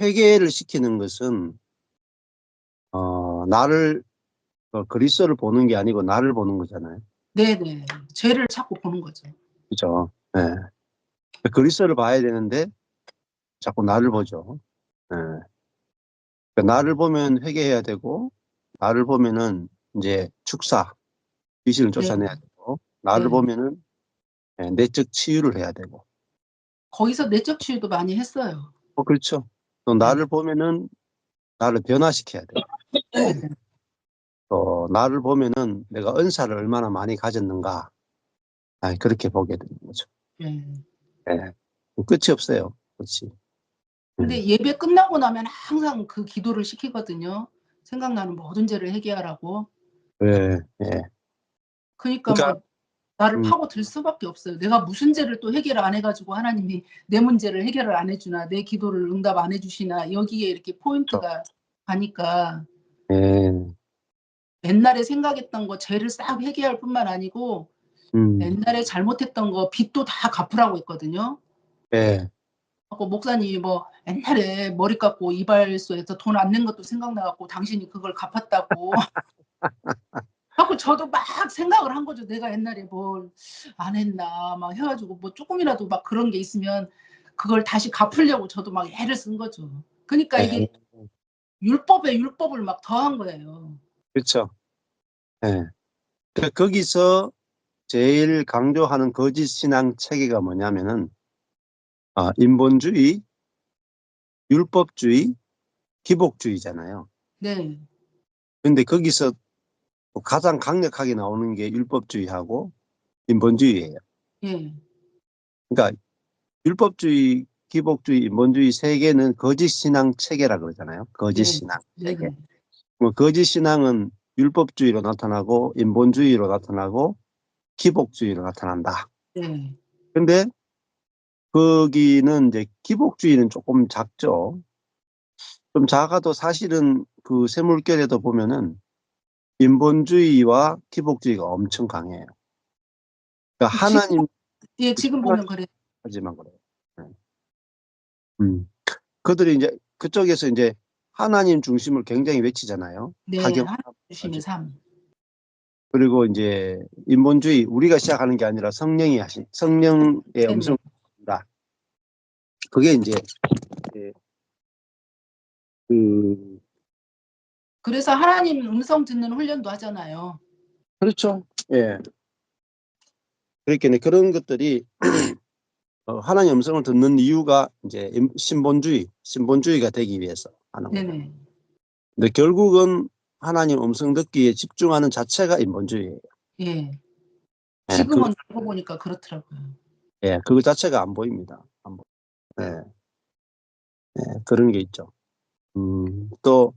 회개를 시키는 것은 나를 그리스도를 보는 게 아니고 나를 보는 거잖아요. 네네. 죄를 자꾸 보는 거죠. 그죠? 예. 그리스도를 봐야 되는데 자꾸 나를 보죠. 예. 그러니까 나를 보면 회개해야 되고, 나를 보면은 인제 축사, 귀신을 네. 쫓아내야 되고, 나를 네. 보면은 내적 치유를 해야 되고. 거기서 내적 치유도 많이 했어요. 그렇죠. 또 네. 나를 보면은 나를 변화시켜야 돼요. 네네. 또 나를 보면은 내가 은사를 얼마나 많이 가졌는가, 그렇게 보게 되는 거죠. 네. 예. 끝이 없어요, 끝이. 예. 근데 예배 끝나고 나면 항상 그 기도를 시키거든요. 생각나는 모든 죄를 회개하라고. 예. 예. 그니까 그러니까 막 나를 음 파고들 수밖에 없어요. 내가 무슨 죄를 또 해결을 안 해 가지고 하나님이 내 문제를 해결을 안 해 주나, 내 기도를 응답 안 해 주시나, 여기에 이렇게 그렇죠. 포인트가 가니까 예. 옛날에 생각했던 거 죄를 싹 회개할 뿐만 아니고 음. 옛날에 잘못했던 거 빚도 다 갚으라고 했거든요. 예. 갖고 목사님이 뭐 옛날에 머리 깎고 이발소에서 돈 안 낸 것도 생각나 갖고 당신이 그걸 갚았다고. 갖고 저도 막 생각을 한 거죠. '내가 옛날에 뭘 안 했나.' 막 해 가지고 뭐 쪼끔이라도 막 그런 게 있으면 그걸 다시 갚으려고 저도 막 애를 쓴 거죠. 그니까 예. 이게 율법에 율법을 막 더한 거예요. 그렇죠. 예. 거기서 제일 강조하는 거짓 신앙 체계가 뭐냐면은 인본주의, 율법주의, 기복주의잖아요. 네. 근데 거기서 또 가장 강력하게 나오는 게 율법주의하고 인본주의예요. 예. 그러니까 율법주의, 기복주의, 인본주의 세 개는 거짓 신앙 체계라 그러잖아요. 거짓 네. 신앙 체계. 네네. 뭐 거짓 신앙은 율법주의로 나타나고 인본주의로 나타나고 기복주의로 나타난다. 네. 근데 거기는 이제 기복주의는 조금 작죠. 좀 작아도 사실은 그 세물결에도 보면은 인본주의와 기복주의가 엄청 강해요. 그러니까 지금 하나님 예 지금 보면 그래요. 하지만 그래요. 네. 음. 그들이 인제 그쪽에서 인제 하나님 중심을 굉장히 외치잖아요. 네. 하경 하나님 주심의 가지고. 삶. 그리고 인제 인본주의, 우리가 시작하는 게 아니라 성령이 하신 성령의 네네. 음성을 듣는다. 그게 인제 예 그 그래서 하나님 음성 듣는 훈련도 하잖아요. 그렇죠. 예. 그러니까는 그런 것들이 하나님의 음성을 듣는 이유가 인제 신본주의가 되기 위해서 하는 거죠. 네네. 근데 결국은 하나님 음성 듣기에 집중하는 자체가 인본주의예요. 예. 예. 그거 지금은 알고 보니까 그렇더라고요. 예. 그거 자체가 안 보입니다. 안 보 예. 예. 그런 게 있죠. 또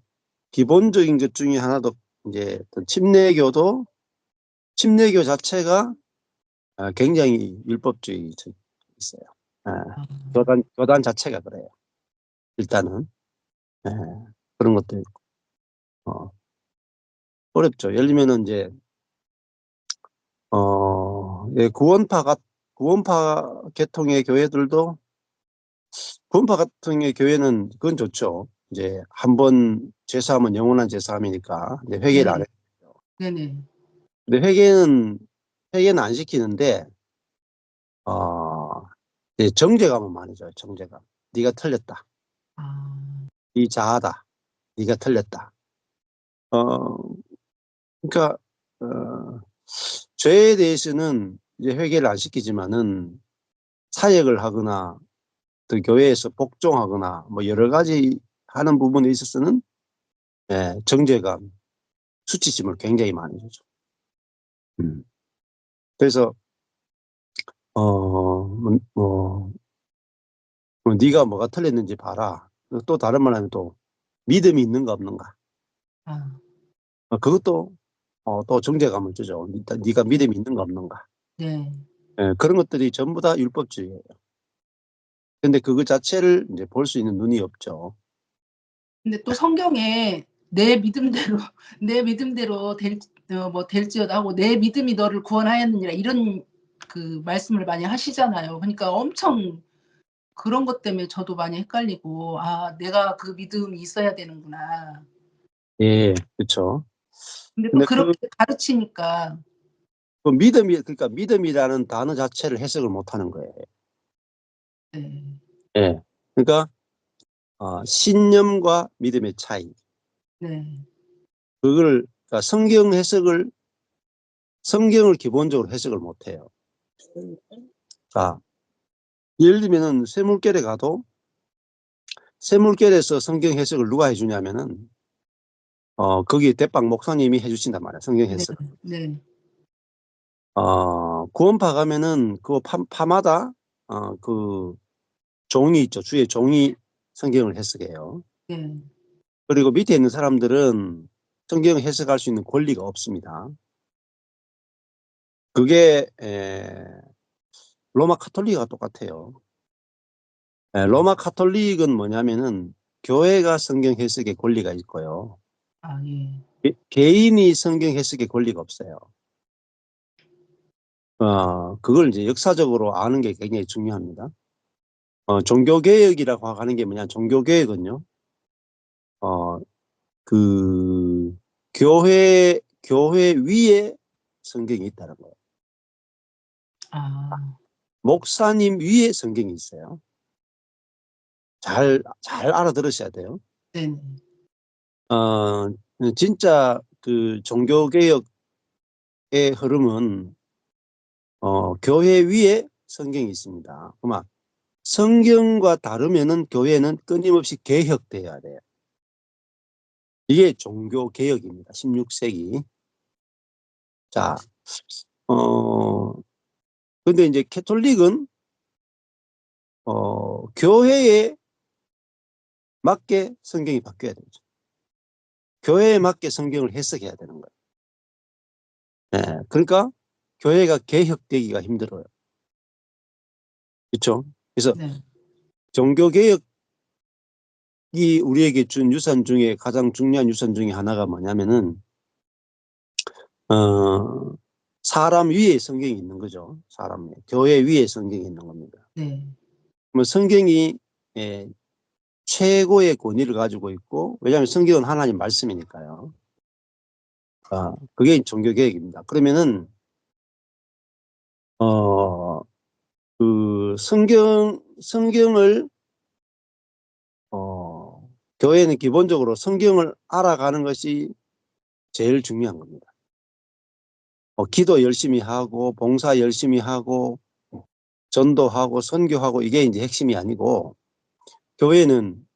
기본적인 것 중에 하나도 인제 그 침례교 자체가 굉장히 율법주의 있어요. 예. 아. 교단 자체가 그래요. 일단은. 예. 그런 것도 있고. 어 어렵죠. 예를 들면은 인제 예 구원파 계통의 교회들도 구원파 계통의 교회는 그건 좋죠. 이제 한 번 죄사함은 영원한 죄사함이니까 이제 회개를 안 네. 해요. 네네. 근데 회개는 안 시키는데 이제 정죄감은 많이 줘요, 정죄감. "네가 틀렸다. 아. 네 자아다. 네가 틀렸다." 어 그러니까 어 죄에 대해서는 이제 회개를 안 시키지만은 사역을 하거나 또 교회에서 복종하거나 뭐 여러 가지 하는 부분에 있어서는 정죄감, 수치심을 굉장히 많이 주죠. 음. 그래서 "네가 뭐가 틀렸는지 봐라." 또 다른 말 하면 또 "믿음이 있는가 없는가." 아. 그것도 또 정죄감을 주죠. 일단 "네가 네. 믿음이 있는가 없는가." 네. 예, 그런 것들이 전부 다 율법주의예요. 근데 그거 자체를 인제 볼 수 있는 눈이 없죠. 근데 또 성경에 내 믿음대로 내 믿음대로 될 뭐 될지어다 하고 "내 믿음이 너를 구원하였느니라." 이런 그 말씀을 많이 하시잖아요. 그러니까 엄청 그런 것 때문에 저도 많이 헷갈리고 '아 내가 그 믿음이 있어야 되는구나.' 예. 그쵸. 근데 또 근데 그 그렇게 가르치니까 그 믿음이 그러니까 믿음이라는 단어 자체를 해석을 못 하는 거예요. 네. 예. 그러니까 신념과 믿음의 차이. 네. 그걸 그러니까 성경을 기본적으로 해석을 못 해요. 자, 예를 들면은 쇠물결에 가도 쇠물결에서 성경 해석을 누가 해 주냐면은 거기 대빵 목사님이 해 주신단 말이에요, 성경 네. 해석을. 네. 구원파 가면은 그 파마다 그 종이 있죠. 주의 종이 성경을 해석해요. 네. 그리고 밑에 있는 사람들은 성경을 해석할 수 있는 권리가 없습니다. 그게 로마 카톨릭과 똑같아요. 로마 카톨릭은 뭐냐면은 교회가 성경 해석의 권리가 있고요. 아 예. 개인이 성경 해석의 권리가 없어요. 그걸 이제 역사적으로 아는 게 굉장히 중요합니다. 종교개혁이라고 하는 게 뭐냐, 종교개혁은요, 어, 그, 교회 위에 성경이 있다는 거예요. 아 목사님 위에 성경이 있어요. 잘 알아들으셔야 돼요. 네네. 어, 진짜 그 종교개혁의 흐름은, 교회 위에 성경이 있습니다. 그만, 성경과 다르면은 교회는 끊임없이 개혁돼야 돼요. 이게 종교개혁입니다. 16세기. 자, 어, 근데 이제 캐톨릭은, 교회에 맞게 성경이 바뀌어야 되죠. 교회에 맞게 성경을 해석해야 되는 거예요. 예, 그러니까 교회가 개혁되기가 힘들어요. 그렇죠? 그래서 네. 종교개혁이 우리에게 준 유산 중에 가장 중요한 유산 중에 하나가 뭐냐면은, 어, 사람 위에 성경이 있는 거죠. 사람 위에. 교회 위에 성경이 있는 겁니다. 네. 뭐 성경이 예, 최고의 권위를 가지고 있고, 왜냐하면 성경은 하나님 말씀이니까요. 그게 종교개혁입니다. 그러면은 그 성경을 교회는 기본적으로 성경을 알아가는 것이 제일 중요한 겁니다. 기도 열심히 하고 봉사 열심히 하고 전도하고 선교하고 이게 이제 핵심이 아니고, 교회는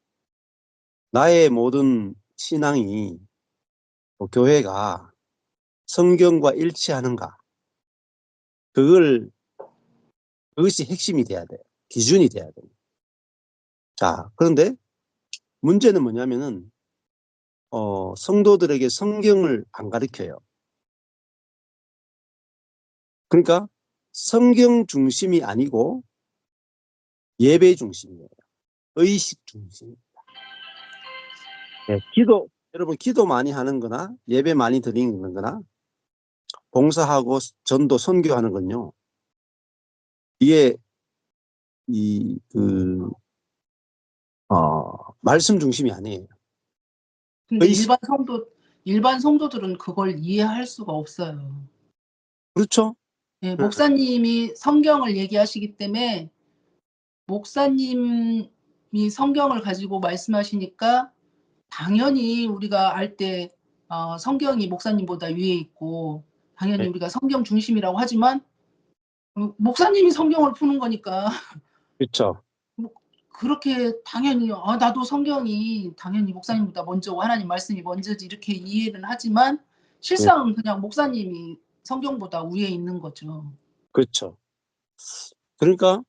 나의 모든 신앙이 교회가 성경과 일치하는가, 그걸 그것이 핵심이 돼야 돼요. 기준이 돼야 돼요. 자, 그런데 문제는 뭐냐면은 성도들에게 성경을 안 가르쳐요. 그러니까 성경 중심이 아니고 예배 중심이에요. 의식 중심. 네, 여러분 기도 많이 하는 거나 예배 많이 드리는 거나 봉사하고 전도 선교하는 건요, 이게 말씀 중심이 아니에요. 근데 의식. 일반 성도들은 그걸 이해할 수가 없어요. 그렇죠? 예 예, 목사님이 성경을 얘기하시기 때문에 목사님이 성경을 가지고 말씀하시니까 당연히 우리가 알 때 성경이 목사님보다 위에 있고 당연히 예, 우리가 성경 중심이라고 하지만 목사님이 성경을 푸는 거니까 그렇죠. 뭐 그렇게 당연히 '아 나도 성경이 당연히 목사님보다 먼저고 하나님 말씀이 먼저지.' 이렇게 이해는 하지만 예, 실상은 그냥 목사님이 성경보다 위에 있는 거죠. 그렇죠. 그러니까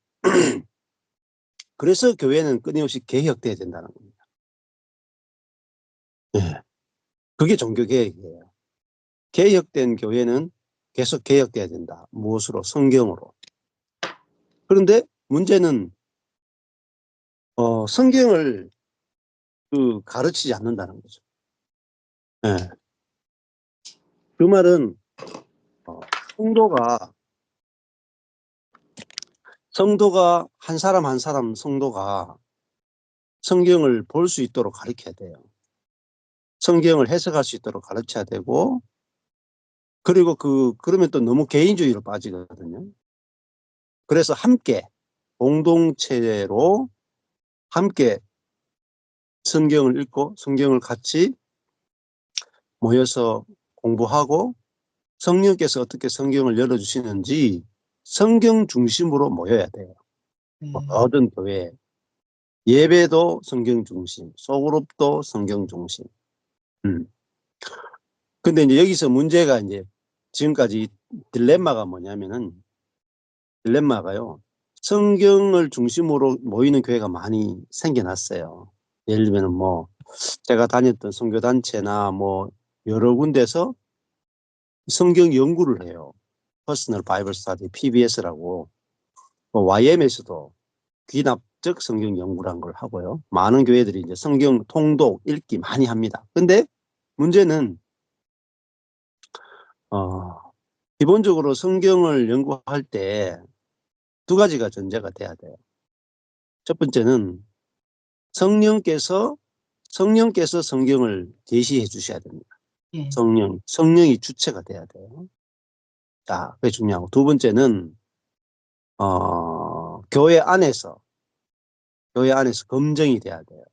그래서 교회는 끊임없이 개혁돼야 된다는 겁니다. 예, 그게 종교 개혁이에요. 개혁된 교회는 계속 개혁돼야 된다. 무엇으로? 성경으로. 그런데 문제는 성경을 가르치지 않는다는 거죠. 예. 그 말은 성도가 성도가 한 사람 한 사람 성도가 성경을 볼 수 있도록 가르쳐야 돼요. 성경을 해석할 수 있도록 가르쳐야 되고, 그리고 그러면 또 너무 개인주의로 빠지거든요. 그래서 함께 공동체로 함께 성경을 읽고 성경을 같이 모여서 공부하고 성령께서 어떻게 성경을 열어주시는지 성경 중심으로 모여야 돼요. 네. 모든 교회. 예배도 성경 중심, 소그룹도 성경 중심. 음. 근데 이제 여기서 문제가 이제 지금까지 딜레마가 뭐냐면은, 딜레마가요, 성경을 중심으로 모이는 교회가 많이 생겨났어요. 예를 들면 뭐 제가 다녔던 선교단체나 뭐 여러 군데서 성경 연구를 해요. 퍼스널 바이블 스터디 PBS라고. YM에서도 귀납적 성경 연구란 걸 하고요. 많은 교회들이 이제 성경 통독 읽기 많이 합니다. 근데 문제는 기본적으로 성경을 연구할 때 두 가지가 전제가 돼야 돼요. 첫 번째는 성령께서 성경을 계시해 주셔야 됩니다. 예. 성령이 주체가 돼야 돼요. 자, 그게 중요하고, 두 번째는 교회 안에서 검증이 돼야 돼요.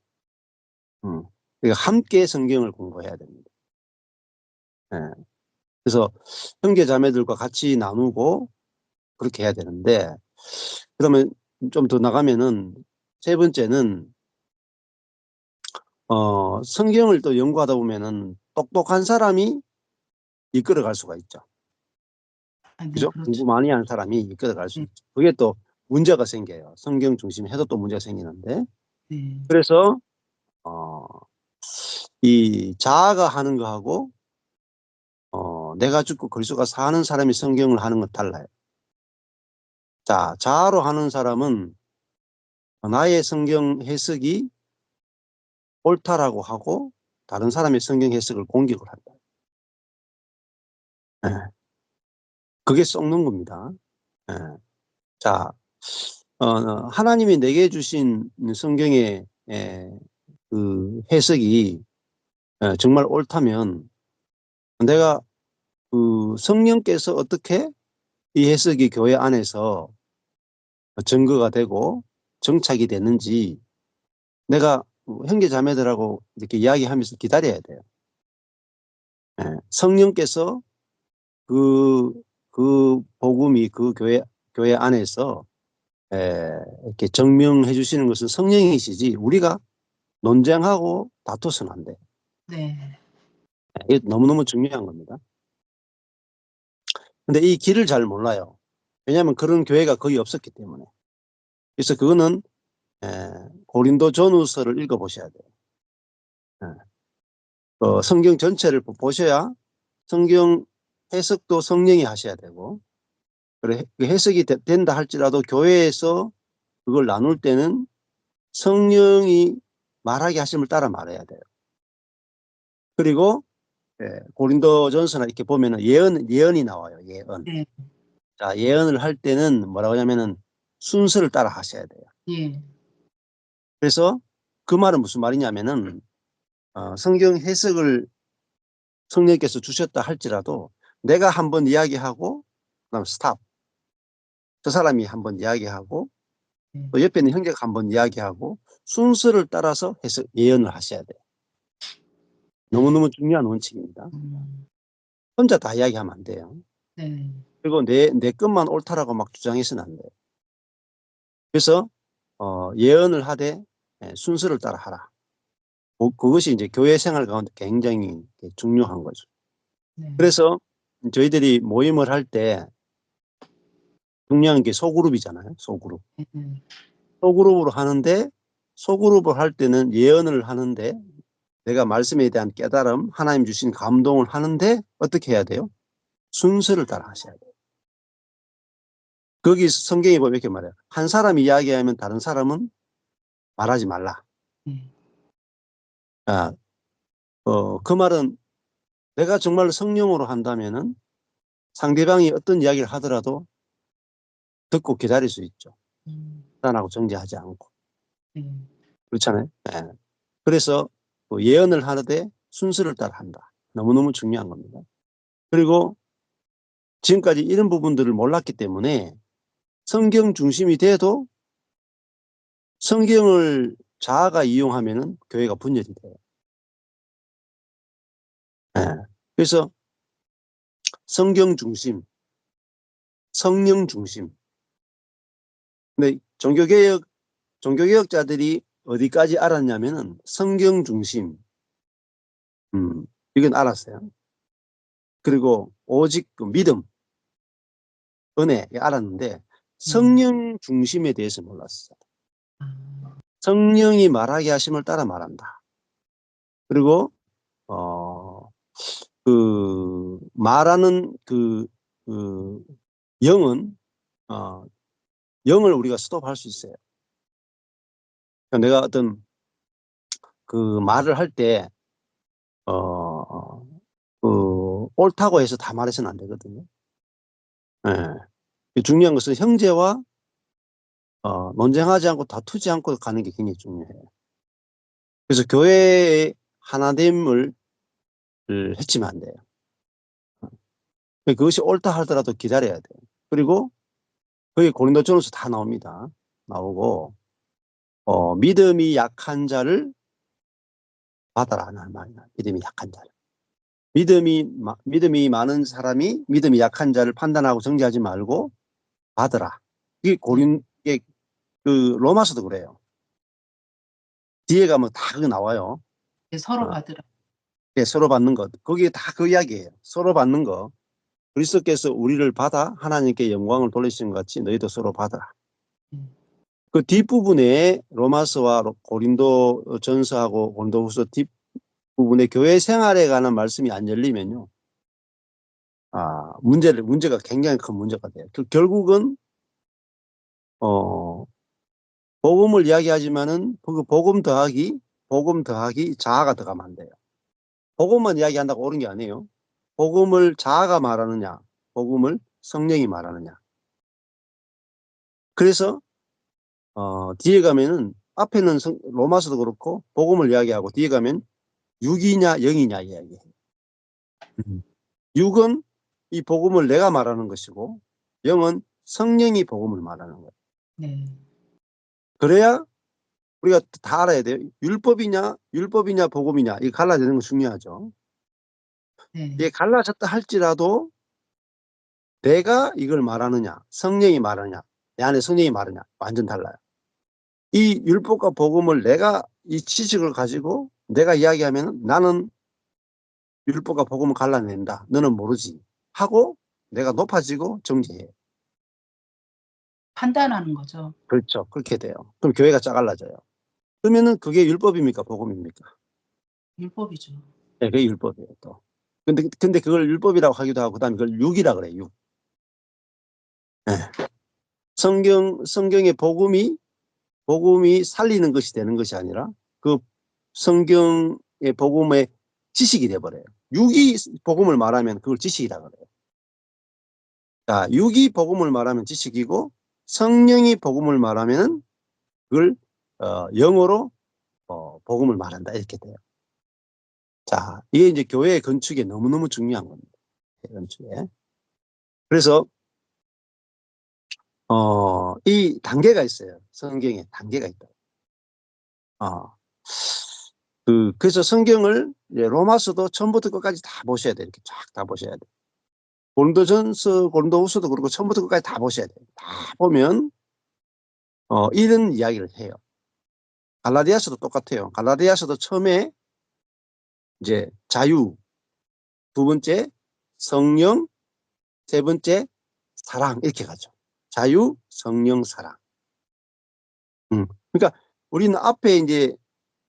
그러니까 함께 성경을 공부해야 됩니다. 예. 그래서 형제 자매들과 같이 나누고 그렇게 해야 되는데, 그러면 좀 더 나가면은 세 번째는 성경을 또 연구하다 보면은 똑똑한 사람이 이끌어갈 수가 있죠. 아, 네, 그죠? 그렇죠. 공부 많이 하는 사람이 이끌어갈 수 네. 있죠. 그게 또 문제가 생겨요. 성경 중심 해도 또 문제가 생기는데. 네. 그래서 어, 이 자아가 하는 거하고 내가 죽고 그리스도가 사는 사람이 성경을 하는 건 달라요. 자, 자아로 하는 사람은 나의 성경 해석이 옳다라고 하고 다른 사람의 성경 해석을 공격을 한다. 예. 그게 썩는 겁니다. 예. 자, 하나님이 내게 주신 성경의 그 해석이 정말 옳다면 내가 그 성령께서 어떻게 이 해석이 교회 안에서 증거가 되고 정착이 됐는지 내가 형제 자매들하고 이렇게 이야기하면서 기다려야 돼요. 예. 성령께서 그, 그 복음이 그 교회 안에서 이렇게 증명해 주시는 것은 성령이시지 우리가 논쟁하고 다투서는 안 돼. 네. 이게 너무너무 중요한 겁니다. 근데 이 길을 잘 몰라요. 왜냐하면 그런 교회가 거의 없었기 때문에. 그래서 그거는 고린도 전후서를 읽어보셔야 돼요. 성경 전체를 보셔야 성경 해석도 성령이 하셔야 되고, 그래 그 해석이 된다 할지라도 교회에서 그걸 나눌 때는 성령이 말하게 하심을 따라 말해야 돼요. 그리고 고린도전서나 이렇게 보면은 예언이 나와요. 예언. 네. 자, 예언을 할 때는 뭐라고 하냐면은 순서를 따라 하셔야 돼요. 예. 그래서 그 말은 무슨 말이냐면은 성경 해석을 성령께서 주셨다 할지라도 내가 한번 이야기하고 그다음 스탑. 저 사람이 한번 이야기하고 네. 또 옆에 있는 형제가 한번 이야기하고 순서를 따라서 해석 예언을 하셔야 돼요. 너무너무 중요한 원칙입니다. 음. 혼자 다 이야기하면 안 돼요. 네. 그리고 내 것만 옳다라고 막 주장해서는 안 돼요. 그래서 예언을 하되 순서를 따라 하라. 그것이 이제 교회 생활 가운데 굉장히 중요한 거죠. 네. 그래서 저희들이 모임을 할 때 중요한 게 소그룹이잖아요. 소그룹. 네. 소그룹으로 하는데 소그룹을 할 때는 예언을 하는데 내가 말씀에 대한 깨달음, 하나님 주신 감동을 하는데 어떻게 해야 돼요? 순서를 따라 하셔야 돼요. 거기 성경에 보면 이렇게 말해요. 한 사람이 이야기하면 다른 사람은 말하지 말라. 네. 아, 그 말은 내가 정말 성령으로 한다면은 상대방이 어떤 이야기를 하더라도 듣고 기다릴 수 있죠. 판단하고 정죄하지 않고. 네. 그렇잖아요. 예. 그래서 그 예언을 하되 순서를 따라 한다. 너무너무 중요한 겁니다. 그리고 지금까지 이런 부분들을 몰랐기 때문에 성경 중심이 돼도 성경을 자아가 이용하면은 교회가 분열이 돼요. 예. 그래서 성경 중심, 성령 중심. 근데 종교개혁자들이 어디까지 알았냐면은 성경 중심. 이건 알았어요. 그리고 오직 그 믿음, 은혜 알았는데 성령 중심에 대해서 몰랐어요. 성령이 말하게 하심을 따라 말한다. 그리고 말하는 그 영은 영을 우리가 스톱할 수 있어요. 그러니까 내가 어떤 그 말을 할 때 옳다고 해서 다 말해서는 안 되거든요. 예. 중요한 것은 형제와 논쟁하지 않고 다투지 않고 가는 게 굉장히 중요해요. 그래서 교회의 하나됨을 해치면 안 돼요. 그것이 옳다 하더라도 기다려야 돼요. 그리고 거기 고린도전서 다 나옵니다. 나오고 믿음이 약한 자를 받아라 하는 말이야. 믿음이 약한 자를. 믿음이 많은 사람이 믿음이 약한 자를 판단하고 정죄하지 말고 받으라. 이게 그 로마서도 그래요. 뒤에 가면 다 그거 나와요. 서로 어, 받으라. 예, 서로 받는 것. 거기에 다 그 이야기예요. 서로 받는 거. 그리스도께서 우리를 받아 하나님께 영광을 돌리신 것 같이 너희도 서로 받아라. 그 뒷부분에 로마서와 고린도 전서하고 고린도후서 뒷부분에 교회 생활에 관한 말씀이 안 열리면요. 문제가 굉장히 큰 문제가 돼요. 결국은 복음을 이야기하지만은 그 복음 더하기 자아가 들어가면 안 돼요. 복음만 이야기한다고 옳은 게 아니에요. 복음을 자아가 말하느냐, 복음을 성령이 말하느냐. 그래서 뒤에 가면은 앞에는 로마서도 그렇고 복음을 이야기하고 뒤에 가면 육이냐 영이냐 이야기해요. 육은 이 복음을 내가 말하는 것이고 영은 성령이 복음을 말하는 거예요. 네. 그래야 우리가 다 알아야 돼요. 율법이냐 복음이냐 이 갈라지는 거 중요하죠. 네. 이게 갈라졌다 할지라도 내가 이걸 말하느냐 성령이 말하느냐 내 안에 성령이 말하느냐 완전 달라요. 이 율법과 복음을 내가 이 지식을 가지고 내가 이야기하면 나는 율법과 복음을 갈라낸다. 너는 모르지. 하고 내가 높아지고 정죄해. 판단하는 거죠. 그렇죠. 그렇게 돼요. 그럼 교회가 짜갈라져요. 그러면은 그게 율법입니까? 복음입니까? 율법이죠. 네, 그게 율법이에요, 또. 근데 그걸 율법이라고 하기도 하고, 그 다음에 그걸 육이라 그래요, 육. 네. 성경의 복음이 살리는 것이 되는 것이 아니라 그 성경의 복음의 지식이 돼버려요. 육이 복음을 말하면 그걸 지식이라 그래요. 자, 육이 복음을 말하면 지식이고 성령이 복음을 말하면 그걸 영어로 복음을 말한다 이렇게 돼요. 자, 이게 이제 교회의 건축에 너무너무 중요한 겁니다. 건축에. 그래서 이 단계가 있어요. 성경에 단계가 있다. 그래서 성경을 로마서도 처음부터 끝까지 다 보셔야 돼요. 이렇게 쫙 다 보셔야 돼요. 고린도전서, 고린도후서도 그렇고 처음부터 끝까지 다 보셔야 돼요. 다 보면 이런 이야기를 해요. 갈라디아서도 똑같아요. 갈라디아서도 처음에 이제 자유, 두 번째 성령, 세 번째 사랑 이렇게 가죠. 자유, 성령, 사랑. 그러니까 우리는 앞에 이제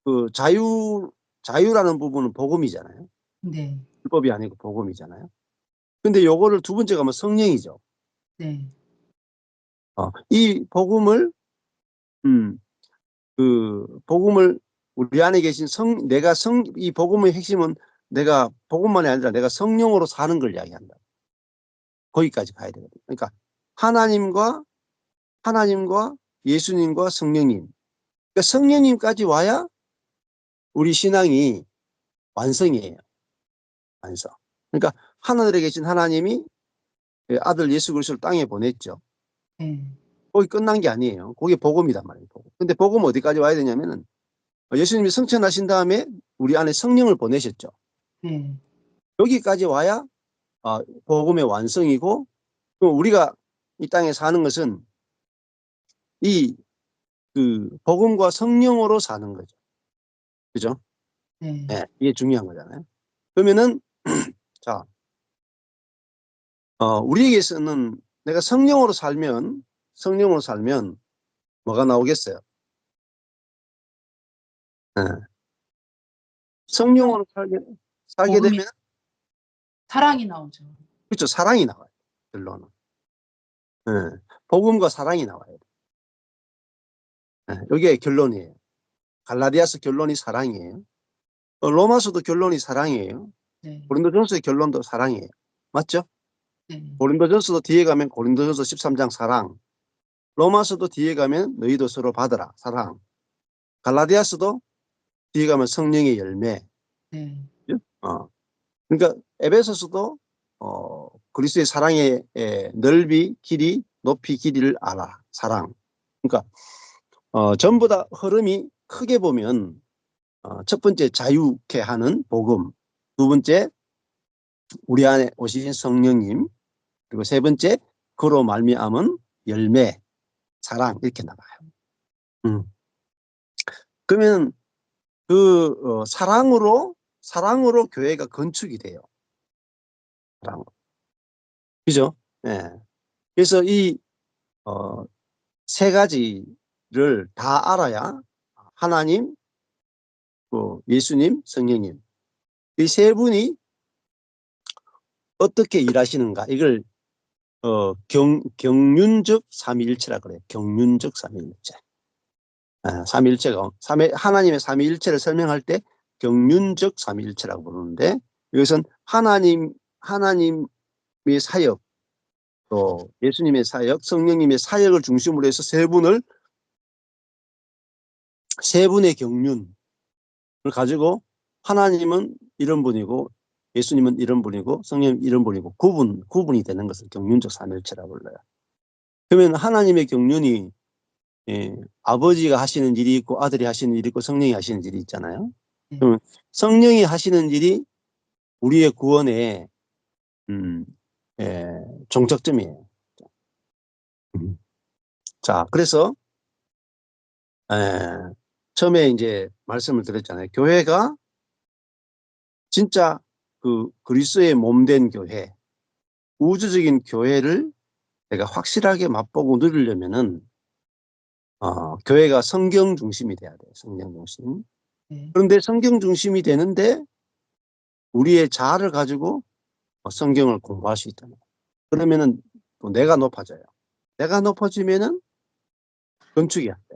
그 자유라는 부분은 복음이잖아요. 네. 율법이 아니고 복음이잖아요. 근데 요거를 두 번째 가면 성령이죠. 네. 이 복음을 음, 복음을 우리 안에 계신 이 복음의 핵심은 내가 복음만이 아니라 내가 성령으로 사는 걸 이야기한다. 거기까지 가야 되거든요. 그러니까 하나님과 예수님과 성령님. 그러니까 성령님까지 와야 우리 신앙이 완성이에요. 완성. 그러니까 하늘에 계신 하나님이 아들 예수 그리스도를 땅에 보냈죠. 네. 거기 끝난 게 아니에요. 그게 복음이단 말이에요. 복음. 근데 복음 어디까지 와야 되냐면은 예수님이 승천하신 다음에 우리 안에 성령을 보내셨죠. 네. 여기까지 와야 복음의 완성이고, 그럼 우리가 이 땅에 사는 것은 이 그 복음과 성령으로 사는 거죠. 그죠? 네. 네, 이게 중요한 거잖아요. 그러면은 자, 우리에게서는 내가 성령으로 살면 뭐가 나오겠어요? 네. 성령, 성령으로 살게 복음이, 되면 사랑이 나오죠. 그렇죠. 사랑이 나와요. 결론은. 네. 복음과 사랑이 나와요. 네. 이게 결론이에요. 갈라디아서 결론이 사랑이에요. 로마서도 결론이 사랑이에요. 네. 고린도전서의 결론도 사랑이에요. 맞죠? 네. 고린도전서도 뒤에 가면 고린도전서 13장 사랑. 로마서도 뒤에 가면 너희도 서로 받으라 사랑. 갈라디아서도 뒤에 가면 성령의 열매. 네. 어. 그러니까 에베소서도 그리스도의 사랑의 넓이, 길이, 높이, 길이를 알아. 사랑. 그러니까 전부 다 흐름이 크게 보면 첫 번째 자유케 하는 복음, 두 번째 우리 안에 오신 성령님, 그리고 세 번째 그로 말미암은 열매, 사랑 이렇게 나가요. 그러면 그 사랑으로 교회가 건축이 돼요. 사랑으로. 그죠? 예. 그래서 이 세 가지를 다 알아야 하나님, 예수님, 성령님 이 세 분이 어떻게 일하시는가 이걸 경륜적 삼위일체라 그래요. 경륜적 삼위일체. 삼위일체가 하나님의 삼위일체를 설명할 때 경륜적 삼위일체라고 부르는데 이것은 하나님의 사역, 또 예수님의 사역, 성령님의 사역을 중심으로 해서 세 분의 경륜을 가지고 하나님은 이런 분이고 예수님은 이런 분이고 성령은 이런 분이고 구분이 되는 것을 경륜적 삼위일체라고 불러요. 그러면 하나님의 경륜이 아버지가 하시는 일이 있고 아들이 하시는 일이 있고 성령이 하시는 일이 있잖아요. 네. 그러면 성령이 하시는 일이 우리의 구원의 종착점이에요. 자, 그래서 처음에 이제 말씀을 드렸잖아요. 교회가 진짜 그 그리스도의 몸된 교회, 우주적인 교회를 내가 확실하게 맛보고 누리려면은 교회가 성경 중심이 돼야 돼요. 성경 중심. 네. 그런데 성경 중심이 되는데 우리의 자아를 가지고 성경을 공부할 수 있다는 거예요. 그러면은 또 내가 높아져요. 내가 높아지면은 건축이 안 돼.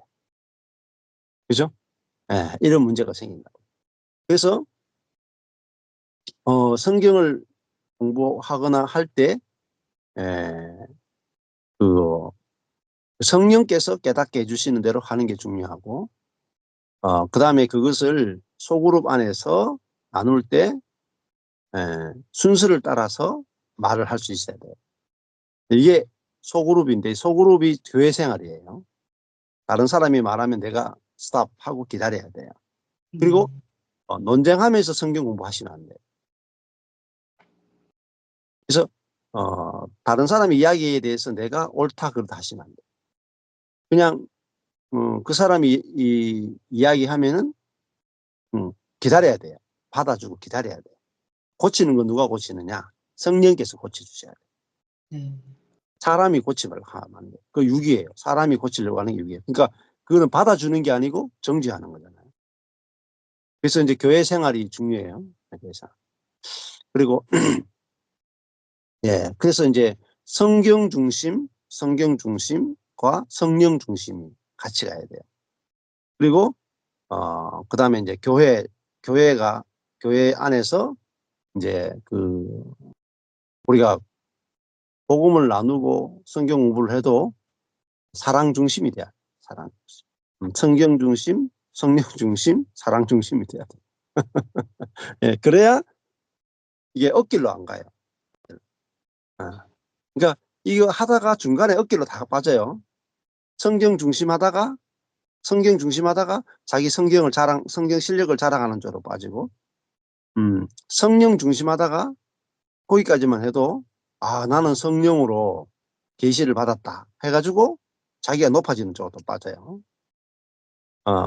그죠? 이런 문제가 생긴다고. 그래서 성경을 공부하거나 할 때 그 성령께서 깨닫게 해주시는 대로 하는 게 중요하고 그다음에 그것을 소그룹 안에서 나눌 때 순서를 따라서 말을 할 수 있어야 돼요. 이게 소그룹인데 소그룹이 교회 생활이에요. 다른 사람이 말하면 내가 스탑하고 기다려야 돼요. 그리고 논쟁하면서 성경 공부하시면 안 돼요. 그래서 다른 사람의 이야기에 대해서 내가 옳다 그렇다 하시면 안 돼요. 그냥 그 사람이 이야기하면은 기다려야 돼요. 받아주고 기다려야 돼요. 고치는 건 누가 고치느냐? 성령께서 고쳐주셔야 돼요. 네. 사람이 고치려고 하면 안 돼요. 그 유기예요. 사람이 고치려고 하는 게 유기예요. 그러니까 그거는 받아주는 게 아니고 정지하는 거잖아요. 그래서 이제 교회 생활이 중요해요. 그래서 그리고 그래서 이제 성경 중심과 성령 중심이 같이 가야 돼요. 그리고 그다음에 이제 교회 안에서 이제 우리가 복음을 나누고 성경 공부를 해도 사랑 중심이 돼야 돼요. 사랑 중심. 성경 중심, 성령 중심, 사랑 중심이 돼야 돼. 예, 그래야 이게 엇길로 안 가요. 그러니까 이거 하다가 중간에 엇길로 다 빠져요. 성경 중심하다가 자기 성경 실력을 자랑하는 쪽으로 빠지고, 성령 중심하다가 거기까지만 해도 나는 성령으로 계시를 받았다 해가지고 자기가 높아지는 쪽으로 빠져요.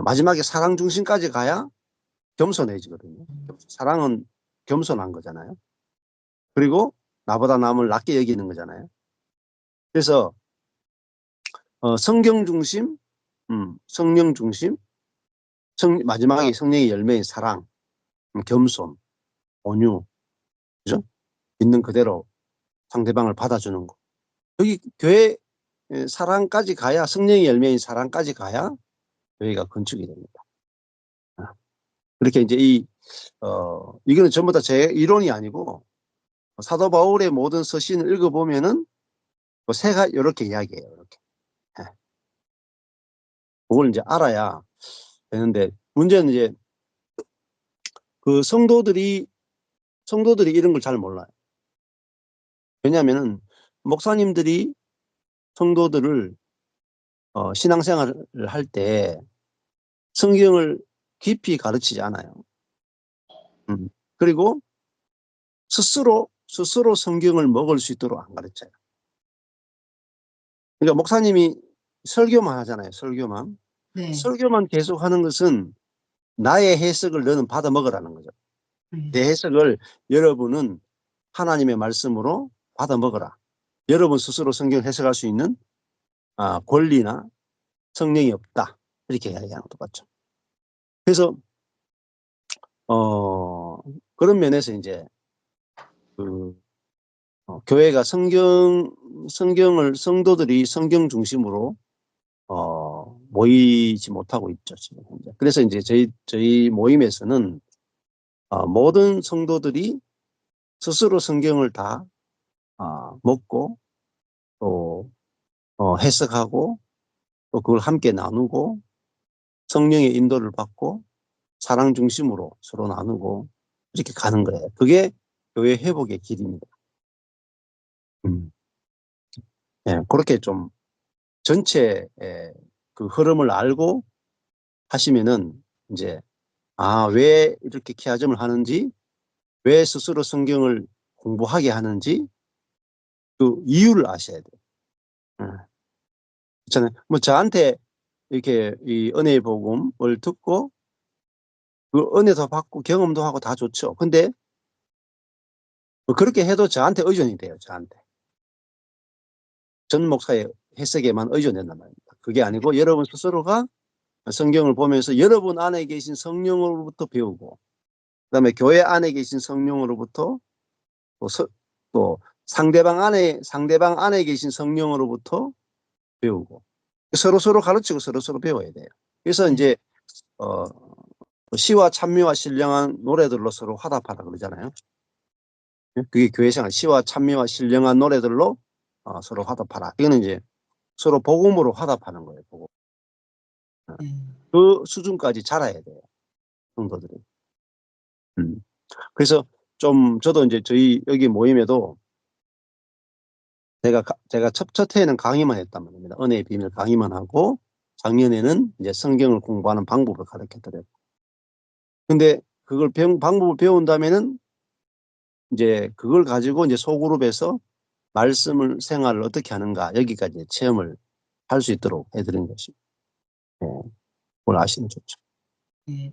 마지막에 사랑 중심까지 가야 겸손해지거든요. 사랑은 겸손한 거잖아요. 그리고 나보다 남을 낮게 여기는 거잖아요. 그래서 성경 중심, 성령 중심, 마지막에 성령의 열매인 사랑, 겸손, 온유, 그죠? 있는 그대로 상대방을 받아주는 거. 여기 교회 사랑까지 가야, 성령의 열매인 사랑까지 가야 교회가 건축이 됩니다. 그렇게 이제 이거는 전부 다 제 이론이 아니고 사도 바울의 모든 서신을 읽어보면은 이렇게 이야기해요. 이렇게. 그걸 이제 알아야 되는데, 문제는 이제 그 성도들이 이런 걸 잘 몰라요. 왜냐하면은 목사님들이 성도들을 신앙생활을 할 때 성경을 깊이 가르치지 않아요. 그리고 스스로 성경을 먹을 수 있도록 안 가르쳐요. 그러니까 목사님이 설교만 하잖아요. 설교만. 네. 설교만 계속 하는 것은 나의 해석을 너는 받아 먹으라는 거죠. 내 해석을 여러분은 하나님의 말씀으로 받아 먹어라. 여러분 스스로 성경을 해석할 수 있는 권리나 성령이 없다. 이렇게 이야기하는 거 똑같죠. 그래서 그런 면에서 이제 교회가 성도들이 성경 중심으로 모이지 못하고 있죠, 지금 현재. 그래서 이제 저희 모임에서는 모든 성도들이 스스로 성경을 다 먹고 또 해석하고 또 그걸 함께 나누고 성령의 인도를 받고 사랑 중심으로 서로 나누고 이렇게 가는 거예요. 그게 교회 회복의 길입니다. 예, 그렇게 좀 전체 그 흐름을 알고 하시면은 이제 왜 이렇게 케아점을 하는지, 왜 스스로 성경을 공부하게 하는지 그 이유를 아셔야 돼요. 그렇잖아요. 뭐 저한테 이렇게 이 은혜의 복음을 듣고 그 은혜도 받고 경험도 하고 다 좋죠. 근데 뭐 그렇게 해도 저한테 의존이 돼요. 저한테. 전 목사의 해석에만 의존된단 말입니다. 그게 아니고 여러분 스스로가 성경을 보면서 여러분 안에 계신 성령으로부터 배우고, 그다음에 교회 안에 계신 성령으로부터 또 상대방 안에 계신 성령으로부터 배우고, 서로 가르치고 서로 배워야 돼요. 그래서 이제 시와 찬미와 신령한 노래들로 서로 화답하라 그러잖아요. 그게 교회생활, 시와 찬미와 신령한 노래들로 서로 화답하라. 이거는 이제 서로 복음으로 화답하는 거예요. 복음. 그 수준까지 자라야 돼요, 성도들이. 그래서 좀 저도 이제 저희 여기 모임에도 제가 첫 해에는 강의만 했단 말입니다. 은혜의 비밀 강의만 하고 작년에는 이제 성경을 공부하는 방법을 가르쳤더래요. 근데 그걸 방법을 배운 다음에는 이제 그걸 가지고 이제 소그룹에서 생활을 어떻게 하는가, 여기까지 체험을 할 수 있도록 해드린 것입니다. 네. 그걸 아시면 좋죠. 네.